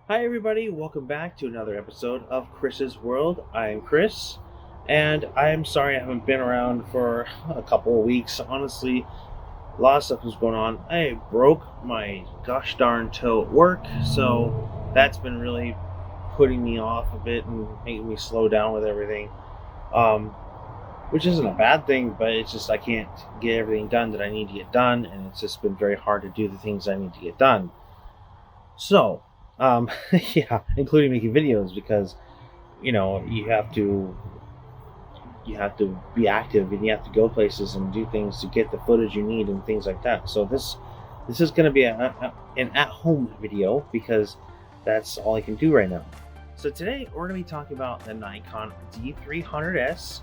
Hi, everybody. Welcome back to another episode of Chris's World. I am Chris, and I am sorry I haven't been around for a couple of weeks. Honestly, a lot of stuff was going on. I broke my gosh darn toe at work, so that's been really putting me off a bit and making me slow down with everything. Um, which isn't a bad thing, but it's just I can't get everything done that I need to get done, and it's just been very hard to do the things I need to get done. So, yeah, including making videos because you have to be active and you have to go places and do things to get the footage you need and things like that. So this is going to be an at-home video because that's all I can do right now. So today we're going to be talking about the Nikon D300s.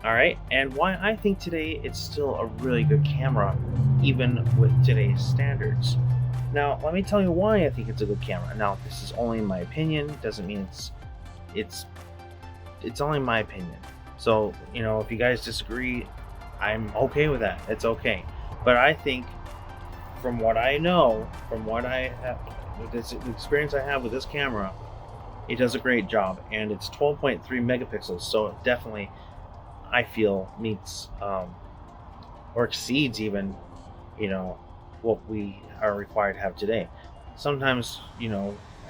All right, and why I think today it's still a really good camera, even with today's standards. Now, let me tell you why I think it's a good camera. Now, this is only my opinion. Doesn't mean it's it's only my opinion. So, if you guys disagree, I'm okay with that. It's okay. But I think, from what I know, from what I have, with this the experience I have with this camera, it does a great job, and it's 12.3 megapixels. So it definitely, I feel, meets or exceeds even, you know, what we are required to have today. Sometimes,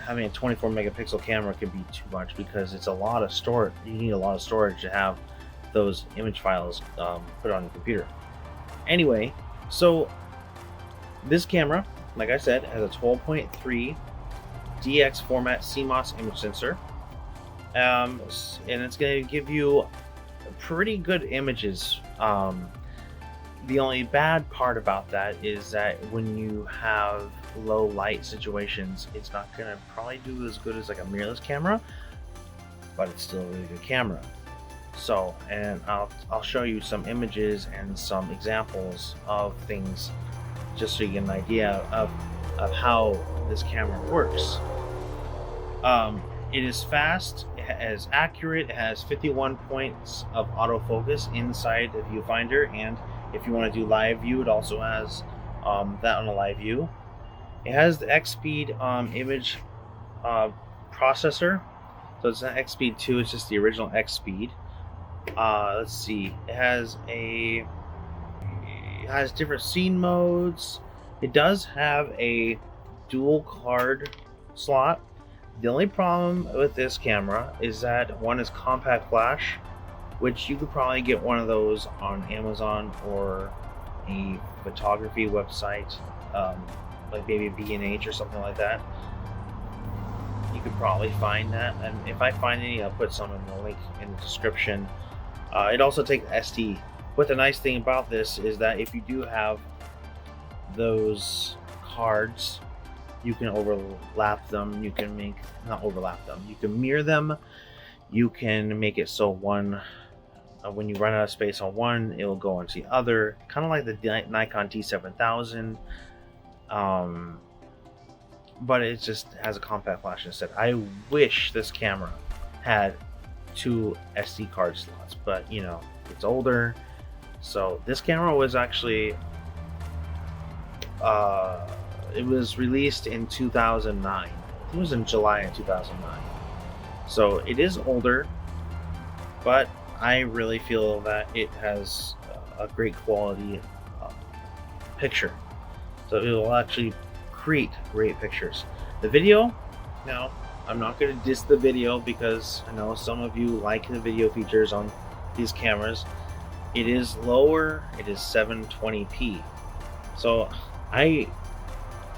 having a 24 megapixel camera can be too much because it's a lot of storage. You need a lot of storage to have those image files put on your computer. Anyway, so this camera, like I said, has a 12.3 DX format CMOS image sensor, and it's going to give you pretty good images. The only bad part about that is that when you have low light situations, it's not going to probably do as good as like a mirrorless camera, but it's still a really good camera. So, and I'll show you some images and some examples of things just so you get an idea of how this camera works. It is fast, it is accurate, it has 51 points of autofocus inside the viewfinder, and if you want to do live view, it also has that on a live view. It has the X-Speed image processor, so it's not X-Speed 2, it's just the original X-Speed. Let's see, it has different scene modes. It does have a dual card slot. The only problem with this camera is that one is compact flash, which you could probably get one of those on Amazon or a photography website, like maybe B&H or something like that. You could probably find that, and if I find any, I'll put some in the link in the description. It also takes SD. But the nice thing about this is that if you do have those cards, you can overlap them. You can not overlap them. You can mirror them. You can make it so one, when you run out of space on one, it will go onto the other. Kind of like the Nikon D7000. But it just has a compact flash instead. I wish this camera had 2 SD card slots, but it's older. So this camera was actually it was released in 2009. It was in July of 2009. So it is older, but I really feel that it has a great quality picture. So it will actually create great pictures. The video, now I'm not going to diss the video because I know some of you like the video features on these cameras. It is lower. It is 720p. So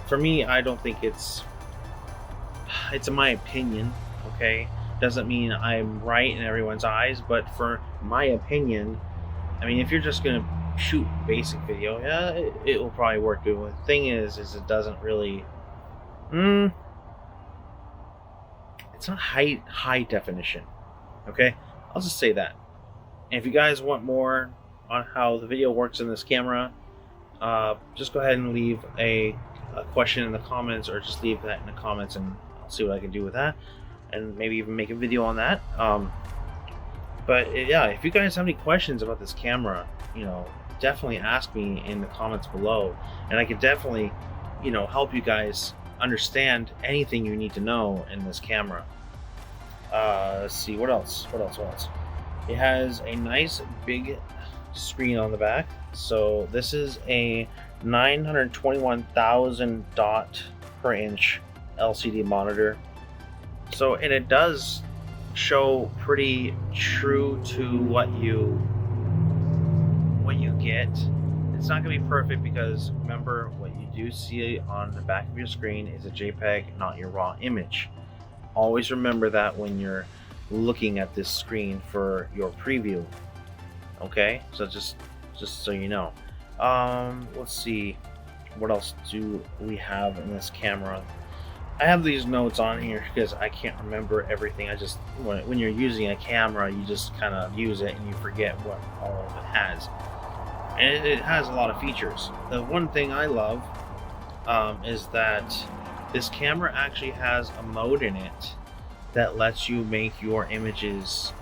for me, I don't think it's in my opinion, okay? Doesn't mean I'm right in everyone's eyes, but for my opinion, I mean, if you're just gonna shoot basic video, yeah, it will probably work good. The thing is it doesn't really, it's not high definition, okay? I'll just say that. And if you guys want more on how the video works in this camera, just go ahead and leave a question in the comments, or just leave that in the comments and I'll see what I can do with that, and maybe even make a video on that. But yeah, if you guys have any questions about this camera, definitely ask me in the comments below, and I can definitely help you guys understand anything you need to know in this camera. Let's see, what else? It has a nice big screen on the back. So this is a 921,000 dot per inch LCD monitor. So, and it does show pretty true to what you get. It's not going to be perfect because remember, what you do see on the back of your screen is a JPEG, not your raw image. Always remember that when you're looking at this screen for your preview. Okay, so just so you know. Let's see, what else do we have in this camera? I have these notes on here because I can't remember everything. I just, when you're using a camera, you just kind of use it and you forget what all of it has. And it has a lot of features. The one thing I love is that this camera actually has a mode in it that lets you make your images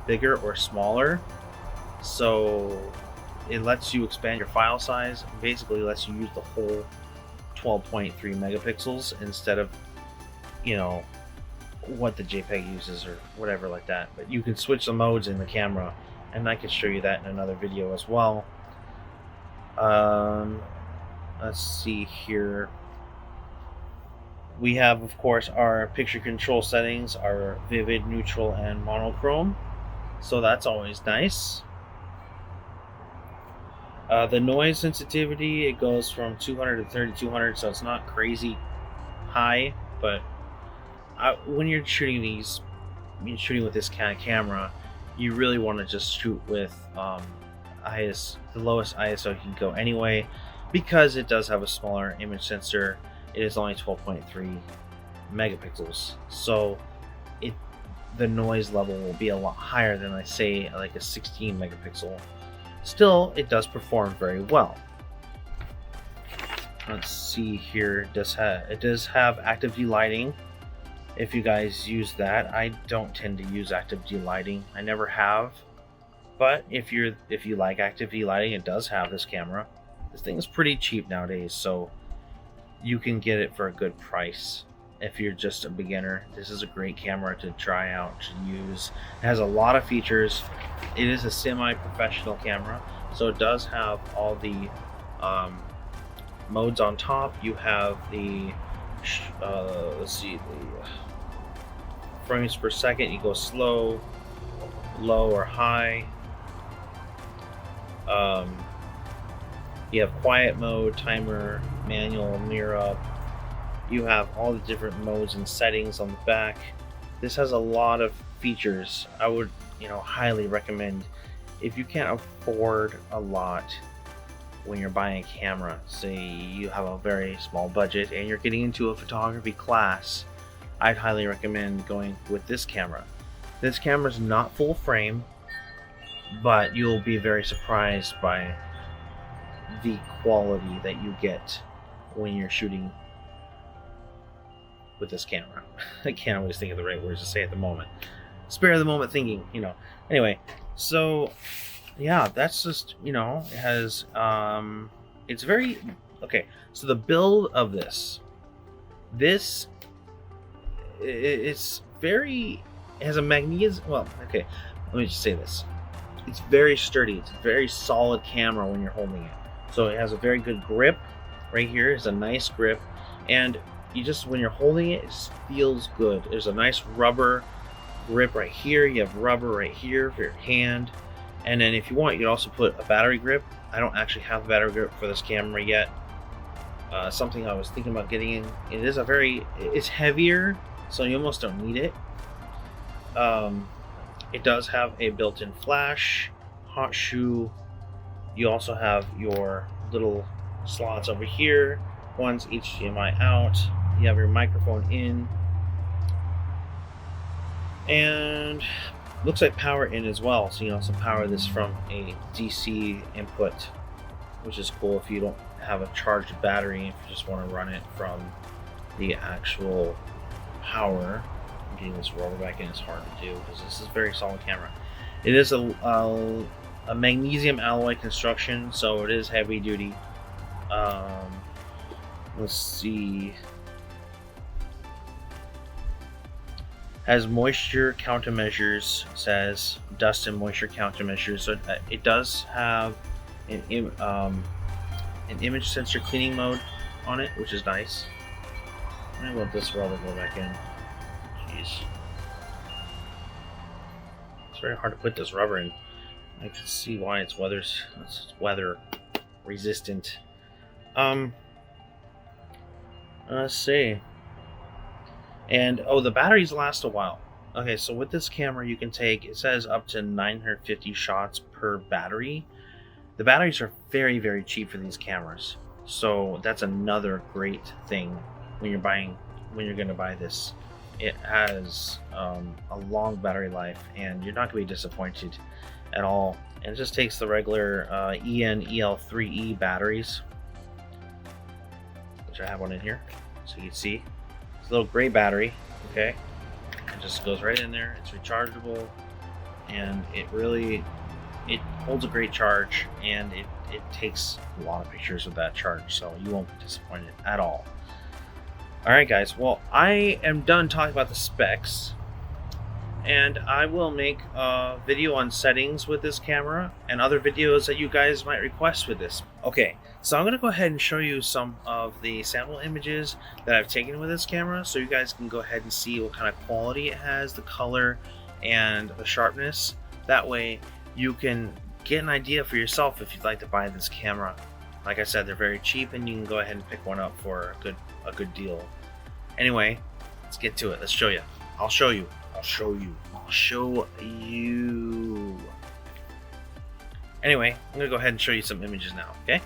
bigger or smaller. So it lets you expand your file size. Basically lets you use the whole 12.3 megapixels instead of, you know, what the JPEG uses or whatever like that. But you can switch the modes in the camera, and I can show you that in another video as well. Let's see here. We have, of course, our picture control settings, our vivid, neutral, and monochrome. So that's always nice. The noise sensitivity, it goes from 200 to 3200, so it's not crazy high, but when you're shooting with this kind of camera, you really want to just shoot with the lowest ISO you can go anyway, because it does have a smaller image sensor. It is only 12.3 megapixels, so the noise level will be a lot higher than, I say, like a 16 megapixel. Still, it does perform very well. Let's see here. It does have active delighting. If you guys use that, I don't tend to use active delighting. I never have. But if you like active delighting, it does have this camera. This thing is pretty cheap nowadays, so you can get it for a good price. If you're just a beginner, this is a great camera to try out, to use. It has a lot of features. It is a semi-professional camera, so it does have all the modes on top. You have the let's see, the frames per second. You go slow, low, or high. You have quiet mode, timer, manual, mirror up. You have all the different modes and settings on the back. This has a lot of features. I would, highly recommend, if you can't afford a lot when you're buying a camera, say you have a very small budget and you're getting into a photography class, I'd highly recommend going with this camera. This camera is not full frame, but you'll be very surprised by the quality that you get when you're shooting with this camera. I can't always think of the right words to say at the moment. Spare the moment thinking, Anyway, so yeah, that's just, it has, it's very, okay, so the build of this it's very, it has a magnesium, well, okay, let me just say this. It's very sturdy. It's a very solid camera when you're holding it. So it has a very good grip. Right here is a nice grip, and when you're holding it, it just feels good. There's a nice rubber grip right here. You have rubber right here for your hand, and then if you want, you can also put a battery grip. I don't actually have a battery grip for this camera yet. Something I was thinking about getting in. It's heavier, so you almost don't need it. It does have a built-in flash, hot shoe. You also have your little slots over here. One's HDMI out. You have your microphone in. And looks like power in as well. So you can also power this from a DC input, which is cool if you don't have a charged battery, if you just want to run it from the actual power. Getting this roller back in is hard to do because this is a very solid camera. It is a magnesium alloy construction, so it is heavy duty. Let's see. Has moisture countermeasures, says dust and moisture countermeasures. So it does have an image sensor cleaning mode on it, which is nice. I'm gonna let this rubber go back in. Jeez, it's very hard to put this rubber in. I can see why it's weather resistant. Let's see. And the batteries last a while. Okay, so with this camera you can take, it says up to 950 shots per battery. The batteries are very, very cheap for these cameras. So that's another great thing when you're going to buy this. It has a long battery life, and you're not going to be disappointed at all. And it just takes the regular EL3E batteries, which I have one in here, so you can see. It's a little gray battery, okay? It just goes right in there. It's rechargeable, and it holds a great charge, and it takes a lot of pictures with that charge, so you won't be disappointed at all. Alright guys, well, I am done talking about the specs, and I will make a video on settings with this camera and other videos that you guys might request with this. Okay, so I'm going to go ahead and show you some of the sample images that I've taken with this camera, so you guys can go ahead and see what kind of quality it has, the color, and the sharpness. That way you can get an idea for yourself if you'd like to buy this camera. Like I said, they're very cheap, and you can go ahead and pick one up for a good deal. Anyway, let's get to it. Let's show you. I'll show you. Anyway, I'm gonna go ahead and show you some images now, okay?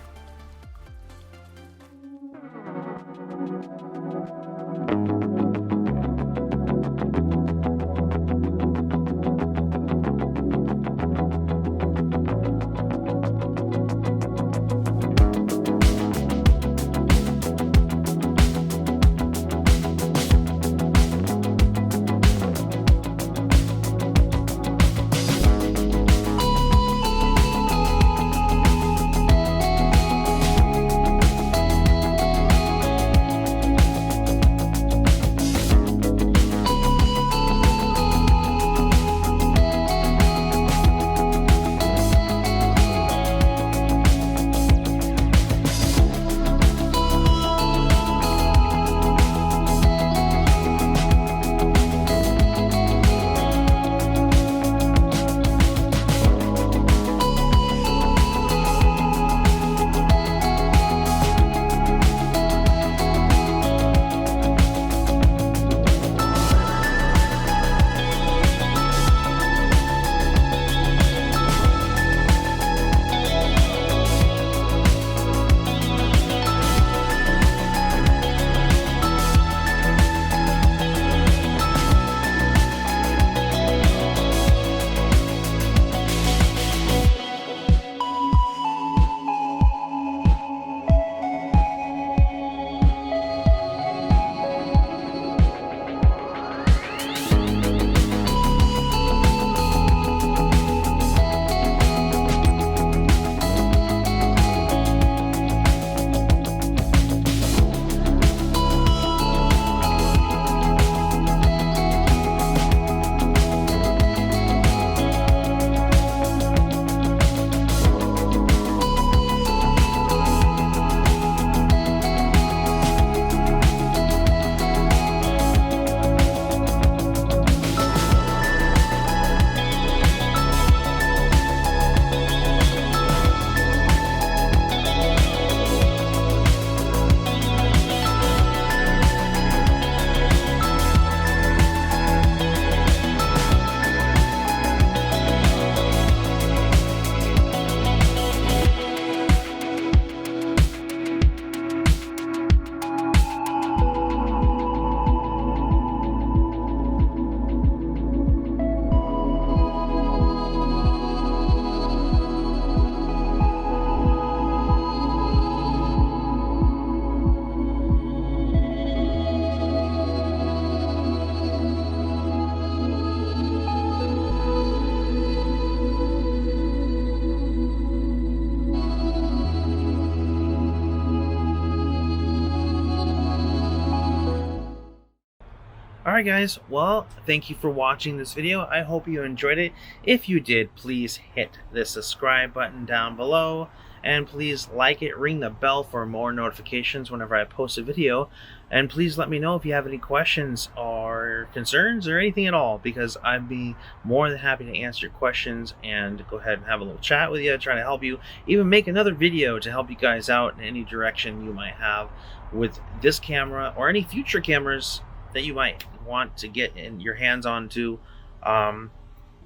Alright guys, well, thank you for watching this video. I hope you enjoyed it. If you did, please hit the subscribe button down below. And please like it, ring the bell for more notifications whenever I post a video. And please let me know if you have any questions or concerns or anything at all, because I'd be more than happy to answer your questions and go ahead and have a little chat with you, trying to help you, even make another video to help you guys out in any direction you might have with this camera or any future cameras that you might want to get in your hands on to.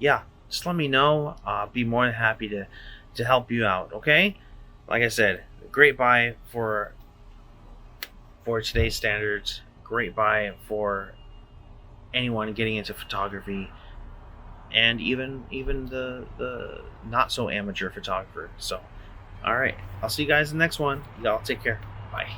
Yeah, just let me know. Be more than happy to help you out. Okay, like I said, great buy for today's standards. Great buy for anyone getting into photography, and even the not so amateur photographer. So, all right, I'll see you guys in the next one. Y'all take care. Bye.